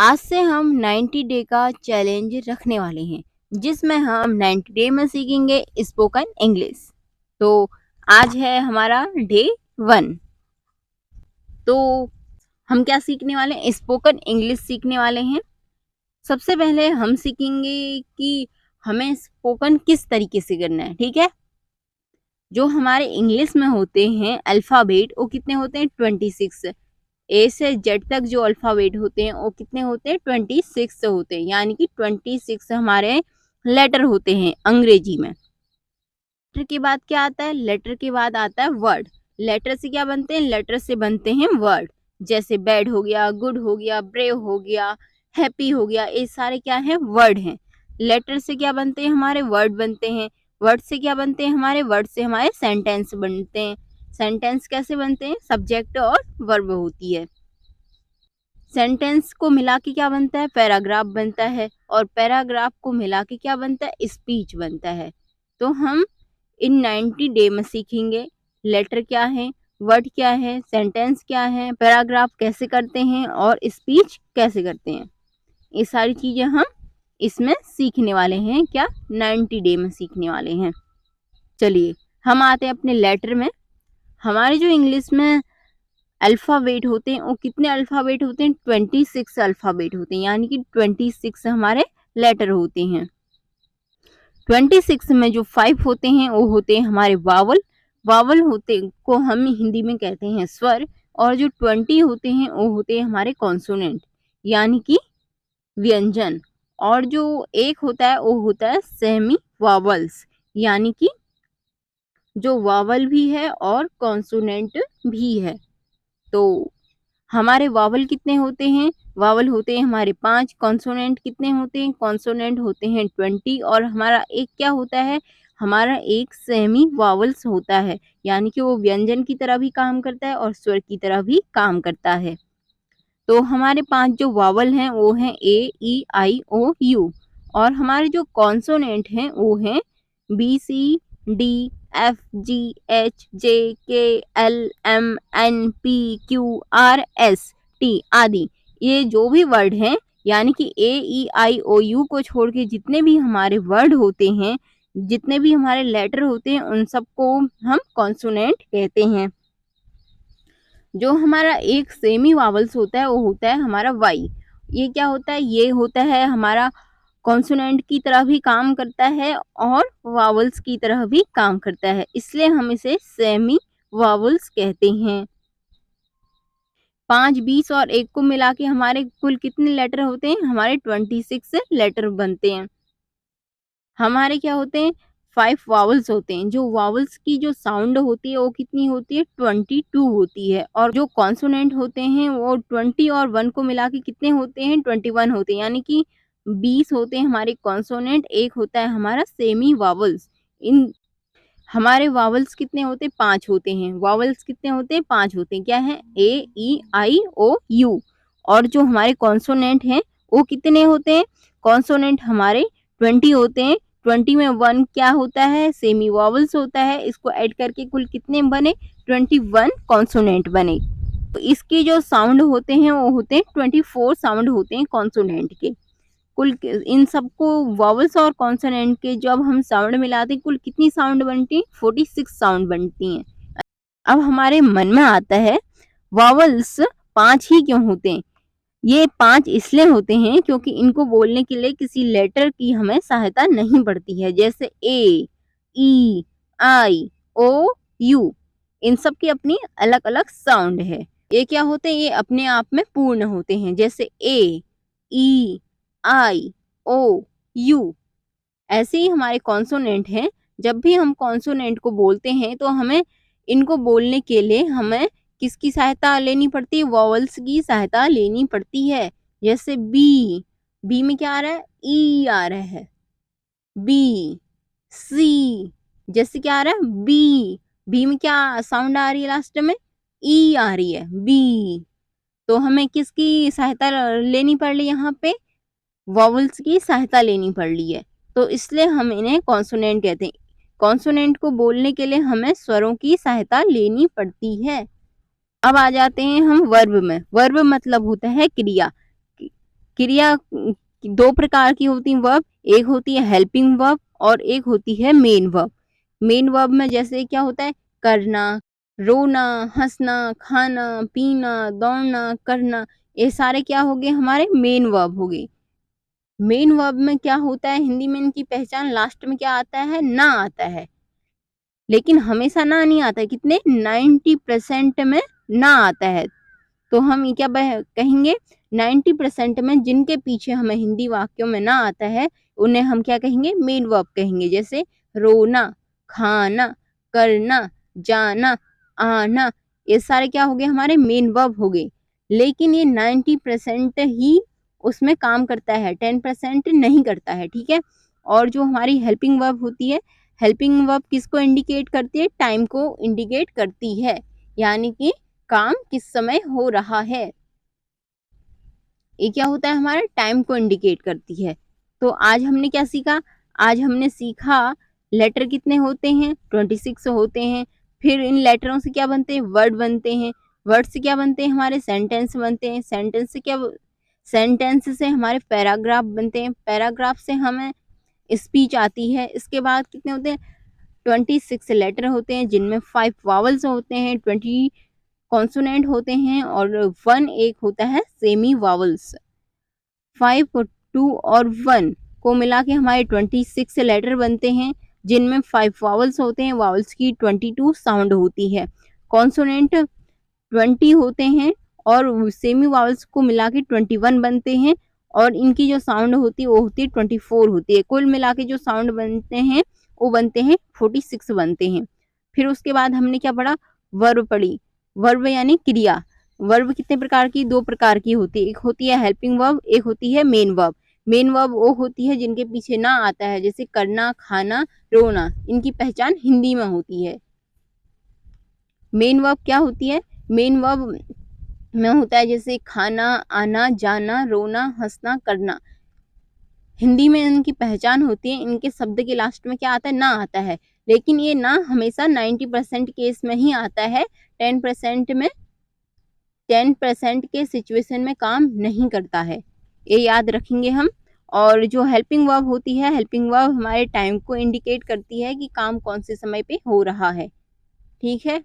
आज से हम 90 डे का चैलेंज रखने वाले हैं जिसमें हम 90 डे में सीखेंगे स्पोकन इंग्लिश। तो आज है हमारा डे 1। तो हम क्या सीखने वाले हैं? स्पोकन इंग्लिश सीखने वाले हैं। सबसे पहले हम सीखेंगे कि हमें स्पोकन किस तरीके से करना है। ठीक है, जो हमारे इंग्लिश में होते हैं अल्फ़ाबेट वो कितने होते हैं? 26। ए से जेड तक जो अल्फ़ाबेट होते हैं वो कितने होते हैं? 26 होते हैं, यानी कि 26 हमारे लेटर होते हैं अंग्रेजी में। लेटर के बाद क्या आता है? लेटर के बाद आता है वर्ड। लेटर से क्या बनते हैं? लेटर से बनते हैं वर्ड। जैसे बैड हो गया, गुड हो गया, ब्रेव हो गया, हैप्पी हो गया, ये सारे क्या हैं? वर्ड हैं। लेटर से क्या बनते हैं? हमारे वर्ड बनते हैं। वर्ड से क्या बनते हैं? हमारे वर्ड से हमारे सेंटेंस बनते हैं। सेंटेंस कैसे बनते हैं? सब्जेक्ट और वर्ब होती है। सेंटेंस को मिला के क्या बनता है? पैराग्राफ बनता है। और पैराग्राफ को मिला के क्या बनता है? स्पीच बनता है। तो हम इन 90 डे में सीखेंगे लेटर क्या है, वर्ड क्या है, सेंटेंस क्या है, पैराग्राफ कैसे करते हैं और स्पीच कैसे करते हैं। ये सारी चीजें हम इसमें सीखने वाले हैं। क्या? 90 डे में सीखने वाले हैं। चलिए हम आते हैं अपने लेटर में। हमारे जो इंग्लिश में अल्फ़ाबेट होते हैं वो कितने अल्फ़ाबेट होते हैं? 26 अल्फ़ाबेट होते हैं, यानी कि 26 हमारे लेटर होते हैं। 26 में जो 5 होते हैं वो होते हैं हमारे वावल। वावल होते को हम हिंदी में कहते हैं स्वर। और जो 20 होते हैं वो होते हैं हमारे कॉन्सोनेंट, यानी कि व्यंजन। और जो एक होता है वो होता है सेमी वावल्स, यानी कि जो वावल भी है और कॉन्सोनेंट भी है। तो हमारे वावल कितने होते हैं? वावल होते हैं हमारे 5। कॉन्सोनेंट कितने होते हैं? कॉन्सोनेंट होते हैं 20। और हमारा एक क्या होता है? हमारा एक सेमी वावल्स होता है, यानी कि वो व्यंजन की तरह भी काम करता है और स्वर की तरह भी काम करता है। तो हमारे 5 जो वावल हैं वो हैं ए, ई, आई, ओ, यू। और हमारे जो कॉन्सोनेंट हैं वो हैं B, C, D, F, G, H, J, K, L, M, N, P, Q, R, S, T आदि। ये जो भी वर्ड हैं, यानी कि ए, ई, आई, ओ, यू को छोड़ के जितने भी हमारे वर्ड होते हैं, जितने भी हमारे लेटर होते हैं, उन सबको हम कॉन्सोनेंट कहते हैं। जो हमारा एक सेमी वावल्स होता है वो होता है हमारा वाई। ये क्या होता है? ये होता है हमारा कॉन्सोनेंट की तरह भी काम करता है और वावल्स की तरह भी काम करता है, इसलिए हम इसे सेमी वावल्स कहते हैं। 5, 20 और 1 को मिला के हमारे कुल कितने लेटर होते हैं? हमारे 26 लेटर बनते हैं। हमारे क्या होते हैं? 5 वावल्स होते हैं। जो वावल्स की जो साउंड होती है वो कितनी होती है? 22 होती है। और जो कॉन्सोनेंट होते हैं वो 20 और 1 को मिला के कितने होते हैं? 21 होते हैं, यानी कि 20 होते हैं हमारे कॉन्सोनेंट, एक होता है हमारा सेमी वावल्स। इन हमारे वावल्स कितने होते हैं? 5 होते हैं। वावल्स कितने होते हैं? 5 होते हैं। क्या है? ए, ई, आई, ओ, यू। और जो हमारे कॉन्सोनेंट हैं वो कितने होते हैं? कॉन्सोनेंट हमारे 20 होते हैं। 20 में 1 क्या होता है? सेमी वावल्स होता है। इसको ऐड करके कुल कितने बने? 21 कॉन्सोनेंट बने। तो इसके जो साउंड होते हैं वो होते हैं 24 साउंड होते हैं कॉन्सोनेंट के। कुल इन सबको वॉवल्स और कॉन्सोनेंट के जब हम साउंड मिलाते हैं कुल कितनी साउंड बनती है? 46 साउंड बनती हैं। अब हमारे मन में आता है वॉवल्स 5 ही क्यों होते हैं? ये 5 इसलिए होते हैं क्योंकि इनको बोलने के लिए किसी लेटर की हमें सहायता नहीं पड़ती है। जैसे ए, ई, आई, ओ, यू, इन सब की अपनी अलग अलग साउंड है। ये क्या होते हैं? ये अपने आप में पूर्ण होते हैं। जैसे ए, ई, आई, ओ, यू। ऐसे ही हमारे कॉन्सोनेंट हैं। जब भी हम कॉन्सोनेंट को बोलते हैं तो हमें इनको बोलने के लिए हमें किसकी सहायता लेनी पड़ती है? वॉवल्स की सहायता लेनी पड़ती है। जैसे बी, बी में क्या आ रहा है? ई आ रहा है। बी, सी, जैसे क्या आ रहा है? बी, बी में क्या साउंड आ रही है? लास्ट में ई आ रही है, बी। तो हमें किसकी सहायता लेनी पड़ रही है? यहाँ पे वॉवल्स की सहायता लेनी पड़ रही है। तो इसलिए हम इन्हें कॉन्सोनेंट कहते हैं। कॉन्सोनेंट को बोलने के लिए हमें स्वरों की सहायता लेनी पड़ती है। अब आ जाते हैं हम वर्ब में। वर्ब मतलब होता है क्रिया। क्रिया दो प्रकार की होती है वर्ब, एक होती है हेल्पिंग वर्ब और एक होती है मेन वर्ब। मेन वर्ब में जैसे क्या होता है, करना, रोना, हंसना, खाना, पीना, दौड़ना, करना, ये सारे क्या हो गए, हमारे मेन वर्ब हो गए। मेन वर्ब में क्या होता है, हिंदी में इनकी पहचान लास्ट में क्या आता है, ना आता है। लेकिन हमेशा ना नहीं आता है, कितने 90% में ना आता है। तो हम ये क्या कहेंगे, 90% में जिनके पीछे हमें हिंदी वाक्यों में ना आता है उन्हें हम क्या कहेंगे, मेन वर्ब कहेंगे। जैसे रोना, खाना, करना, जाना, आना, ये सारे क्या हो गए, हमारे मेन वर्ब हो गए। लेकिन ये 90% ही उसमें काम करता है, 10% नहीं करता है, ठीक है। और जो हमारी हेल्पिंग वर्ब होती है, हेल्पिंग वर्ब किसको इंडिकेट करती है, टाइम को इंडिकेट करती है, यानी कि काम किस समय हो रहा है। ये क्या होता है, हमारा टाइम को इंडिकेट करती है। तो आज हमने क्या सीखा, आज हमने सीखा लेटर कितने होते हैं, 26 होते हैं। फिर इन लेटरों से क्या बनते हैं, वर्ड बनते हैं। वर्ड से क्या बनते हैं, हमारे सेंटेंस बनते हैं। सेंटेंस से हमारे पैराग्राफ बनते हैं। पैराग्राफ से हमें स्पीच आती है। इसके बाद कितने होते हैं, 26 लेटर होते हैं जिनमें 5 वावल्स होते हैं, 20 कॉन्सोनेंट होते हैं और 1 एक होता है सेमी वावल्स। 5, 2 और 1 को मिला के हमारे 26 लेटर बनते हैं जिनमें 5 वावल्स होते हैं। वावल्स की 22 साउंड होती है। कॉन्सोनेंट 20 होते हैं और सेमी वावल्स को मिला के 21 बनते हैं और इनकी जो साउंड होती है वो होती है 24 होती है। कुल मिला के जो साउंड बनते हैं वो बनते हैं 46 बनते हैं। फिर उसके बाद हमने क्या पढ़ा, वर्ब पढ़ी। वर्ब यानी क्रिया। वर्ब कितने प्रकार की, दो प्रकार की होती है, एक होती है हेल्पिंग वर्ब, एक होती है मेन वर्ब। मेन वर्ब वो होती है जिनके पीछे ना आता है, जैसे करना, खाना, रोना, इनकी पहचान हिंदी में होती है। मेन वर्ब क्या होती है, मेन वर्ब में होता है जैसे खाना, आना, जाना, रोना, हंसना, करना। हिंदी में इनकी पहचान होती है, इनके शब्द के लास्ट में क्या आता है, ना आता है। लेकिन ये ना हमेशा 90% केस में ही आता है, 10% में 10% के सिचुएशन में काम नहीं करता है, ये याद रखेंगे हम। और जो हेल्पिंग वर्ब होती है, हेल्पिंग वर्ब हमारे टाइम को इंडिकेट करती है कि काम कौन से समय पे हो रहा है, ठीक है।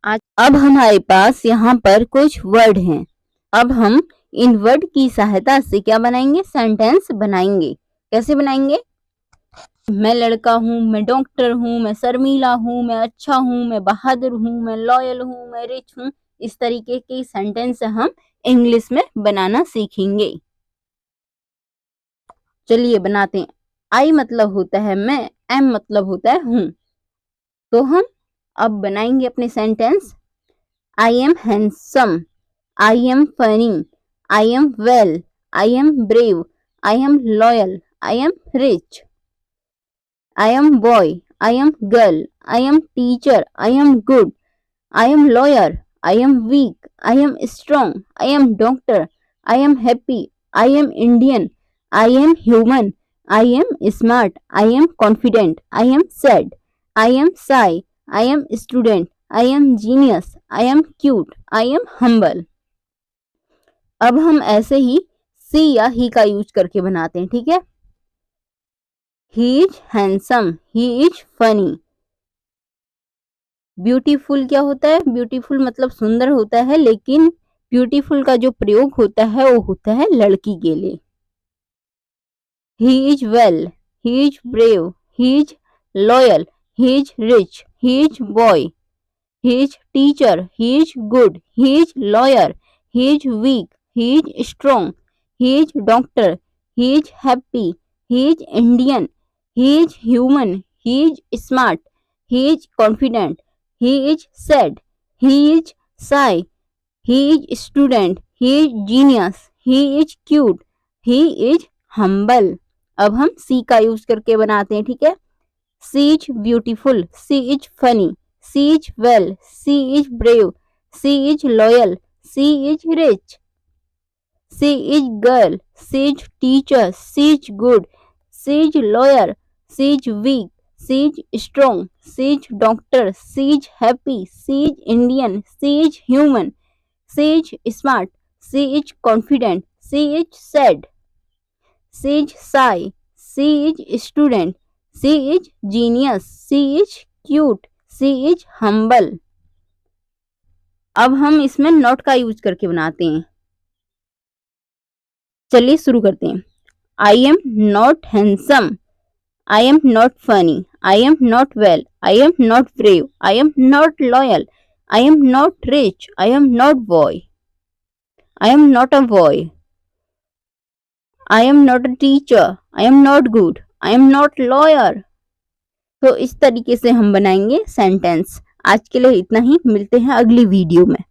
आज अब हमारे पास यहाँ पर कुछ वर्ड हैं। अब हम इन वर्ड की सहायता से क्या बनाएंगे, सेंटेंस बनाएंगे। कैसे बनाएंगे, मैं लड़का हूँ, मैं डॉक्टर हूँ, मैं शर्मीला हूँ, मैं अच्छा हूँ, मैं बहादुर हूँ, मैं लॉयल हूँ, मैं रिच हूँ। इस तरीके के सेंटेंस हम इंग्लिश में बनाना सीखेंगे। चलिए बनाते हैं। आई मतलब होता है मैं, एम मतलब होता है हूँ। तो हम अब बनाएंगे अपने sentence. I am handsome, I am funny, I am well, I am brave, I am loyal, I am rich, I am boy, I am girl, I am teacher, I am good, I am lawyer, I am weak, I am strong, I am doctor, I am happy, I am Indian, I am human, I am smart, I am confident, I am sad, I am shy, I am student, I am genius, I am cute, I am humble। अब हम ऐसे ही सी या ही का use करके बनाते हैं, ठीक है। He is handsome, he is funny। Beautiful क्या होता है, ब्यूटीफुल मतलब सुंदर होता है, लेकिन ब्यूटीफुल का जो प्रयोग होता है वो होता है लड़की के लिए। He is well, he is brave, he is loyal, he is rich, he is boy, he is teacher, he is good, he is lawyer, he is weak, he is strong, he is doctor, he is happy, he is Indian, he is human, he is smart, he is confident, he is sad, he is shy, he is student, he is genius, he is cute, he is humble। अब हम सी का use करके बनाते हैं, ठीक है। She is beautiful, she is funny, she is well, she is brave, she is loyal, she is rich, she is girl, she is teacher, she is good, she is lawyer, she is weak, she is strong, she is doctor, she is happy, she is Indian, she is human, she is smart, she is confident, she is sad, she is shy, she is student, she is genius, she is cute, she is humble। अब हम इसमें not का use करके बनाते हैं। चलिए शुरू करते हैं। I am not handsome, I am not funny, I am not well, I am not brave, I am not loyal, I am not rich, I am not boy, I am not a boy, I am not a teacher, I am not good, I am not lawyer। तो इस तरीके से हम बनाएंगे sentence. आज के लिए इतना ही, मिलते हैं अगली वीडियो में।